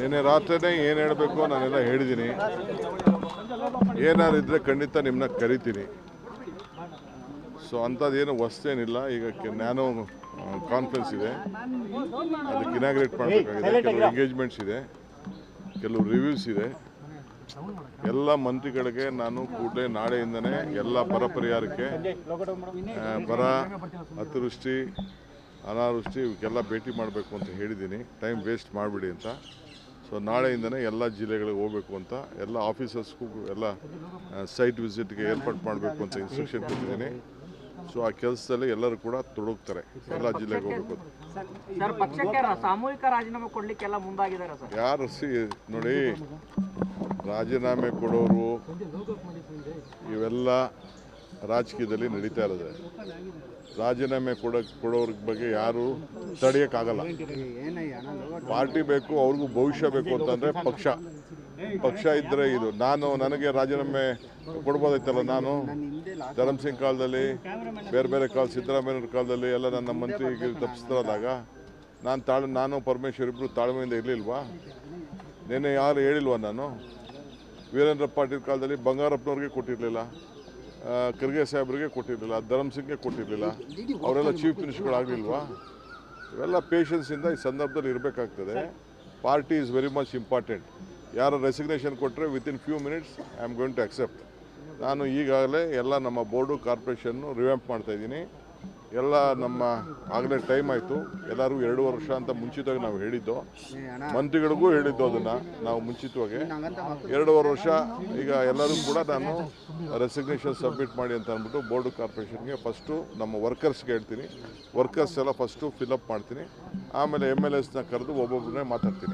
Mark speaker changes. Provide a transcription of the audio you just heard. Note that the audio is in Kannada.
Speaker 1: ನಿನ್ನೆ ರಾತ್ರಿನೇ ಏನು ಹೇಳಬೇಕು ನಾನೆಲ್ಲ ಹೇಳಿದ್ದೀನಿ. ಏನಾದ್ರು ಇದ್ದರೆ ಖಂಡಿತ ನಿಮ್ಮನ್ನ ಕರಿತೀನಿ. ಸೊ ಅಂಥದ್ದೇನು ಹೊಸ್ತೇನಿಲ್ಲ. ಈಗ ನ್ಯಾನೋ ಕಾನ್ಫರೆನ್ಸ್ ಇದೆ, ಅದಕ್ಕೆ ಇನಾಗ್ರೇಟ್ ಮಾಡಬೇಕಾಗಿದೆ. ಕೆಲವು ಎಂಗೇಜ್ಮೆಂಟ್ಸ್ ಇದೆ, ಕೆಲವು ರಿವ್ಯೂಸ್ ಇದೆ. ಎಲ್ಲ ಮಂತ್ರಿಗಳಿಗೆ ನಾನು ಕೂಡಲೇ ನಾಳೆಯಿಂದನೇ ಎಲ್ಲ ಬರ ಪರಿಹಾರಕ್ಕೆ, ಬರ, ಅತಿವೃಷ್ಟಿ, ಅನಾವೃಷ್ಟಿ ಇವಕ್ಕೆಲ್ಲ ಭೇಟಿ ಮಾಡಬೇಕು ಅಂತ ಹೇಳಿದ್ದೀನಿ. ಟೈಮ್ ವೇಸ್ಟ್ ಮಾಡಿಬಿಡಿ ಅಂತ. ಸೊ ನಾಳೆಯಿಂದನೇ ಎಲ್ಲ ಜಿಲ್ಲೆಗಳಿಗೆ ಹೋಗಬೇಕು ಅಂತ, ಎಲ್ಲ ಆಫೀಸರ್ಸ್ಗೂ ಎಲ್ಲ ಸೈಟ್ ವಿಸಿಟ್ಗೆ ಏರ್ಪಾಡು ಮಾಡಬೇಕು ಅಂತ ಇನ್ಸ್ಟ್ರಕ್ಷನ್ ಕೊಟ್ಟಿದ್ದೀನಿ. ಸೊ ಆ ಕೆಲಸದಲ್ಲಿ ಎಲ್ಲರೂ ಕೂಡ ತೊಡಗ್ತಾರೆ, ಎಲ್ಲ ಜಿಲ್ಲೆಗೆ ಹೋಗಬೇಕು.
Speaker 2: ಸಾಮೂಹಿಕ ರಾಜೀನಾಮೆ ಕೊಡ್ಲಿಕ್ಕೆಲ್ಲ ಮುಂದಾಗಿದ್ದಾರೆ ಸರ್.
Speaker 1: ಯಾರು ನೋಡಿ, ರಾಜೀನಾಮೆ ಕೊಡೋರು ಇವೆಲ್ಲ ರಾಜಕೀಯದಲ್ಲಿ ನಡೀತಾ ಇರೋದು. ರಾಜೀನಾಮೆ ಕೊಡೋರ ಬಗ್ಗೆ ಯಾರು ತಡೆಯೋಕ್ಕಾಗಲ್ಲ. ಪಾರ್ಟಿ ಬೇಕು, ಅವ್ರಿಗೂ ಭವಿಷ್ಯ ಬೇಕು ಅಂತಂದರೆ ಪಕ್ಷ ಇದ್ದರೆ ಇದು. ನನಗೆ ರಾಜೀನಾಮೆ ಕೊಡ್ಬೋದಾಯ್ತಲ್ಲ. ನಾನು ಧರ್ಮಸಿಂಗ್ ಕಾಲದಲ್ಲಿ, ಬೇರೆ ಕಾಲ, ಸಿದ್ದರಾಮಯ್ಯವ್ರ ಕಾಲದಲ್ಲಿ ಎಲ್ಲ ನನ್ನ ಮಂತ್ರಿಗೆ ತಪ್ಪಿಸ್ತಾರಾದಾಗ ನಾನು ಪರಮೇಶ್ವರ್ ಇಬ್ಬರು ತಾಳ್ಮೆಯಿಂದ ಇರಲಿಲ್ವಾ? ನಿನ್ನೆ ಯಾರು ಹೇಳಿಲ್ವಾ? ನಾನು ವೀರೇಂದ್ರ ಪಾಟೀಲ್ ಕಾಲದಲ್ಲಿ ಬಂಗಾರಪ್ಪನವ್ರಿಗೆ ಕೊಟ್ಟಿರಲಿಲ್ಲ, ಖರ್ಗೆ ಸಾಹೇಬ್ರಿಗೆ ಕೊಟ್ಟಿರಲಿಲ್ಲ, ಧರ್ಮಸಿಂಗ್ಗೆ ಕೊಟ್ಟಿರಲಿಲ್ಲ. ಅವರೆಲ್ಲ ಚೀಫ್ ಮಿನಿಸ್ಟರ್ಗಳಾಗಲಿಲ್ವಾ? ಇವೆಲ್ಲ ಪೇಷನ್ಸಿಂದ ಈ ಸಂದರ್ಭದಲ್ಲಿ ಇರಬೇಕಾಗ್ತದೆ. Party is very much important. ಯಾರು ರೆಸಿಗ್ನೇಷನ್ ಕೊಟ್ಟರೆ within few minutes I am going to accept. ನಾನು ಈಗಾಗಲೇ ಎಲ್ಲ ನಮ್ಮ ಬೋರ್ಡು, ಕಾರ್ಪೊರೇಷನ್ನು ರಿವ್ಯಾಂಪ್ ಮಾಡ್ತಾಯಿದ್ದೀನಿ. ಎಲ್ಲ ಆಗಲೇ ಟೈಮ್ ಆಯಿತು. ಎಲ್ಲರಿಗೂ 2 ವರ್ಷ ಅಂತ ಮುಂಚಿತವಾಗಿ ನಾವು ಹೇಳಿದ್ದು, ಮಂತ್ರಿಗಳಿಗೂ ಹೇಳಿದ್ದು ಅದನ್ನು ನಾವು ಮುಂಚಿತವಾಗಿ 2.5 ವರ್ಷ. ಈಗ ಎಲ್ಲರೂ ಕೂಡ ನಾನು ರೆಸಿಗ್ನೇಷನ್ ಸಬ್ಮಿಟ್ ಮಾಡಿ ಅಂತ ಅಂದ್ಬಿಟ್ಟು ಬೋರ್ಡು, ಕಾರ್ಪೊರೇಷನ್ಗೆ ಫಸ್ಟು ನಮ್ಮ ವರ್ಕರ್ಸ್ಗೆ ಹೇಳ್ತೀನಿ. ವರ್ಕರ್ಸ್ ಎಲ್ಲ ಫಸ್ಟು ಫಿಲಪ್ ಮಾಡ್ತೀನಿ. ಆಮೇಲೆ MLAsನ ಕರೆದು ಒಬ್ಬೊಬ್ಬರನ್ನೇ ಮಾತಾಡ್ತೀನಿ.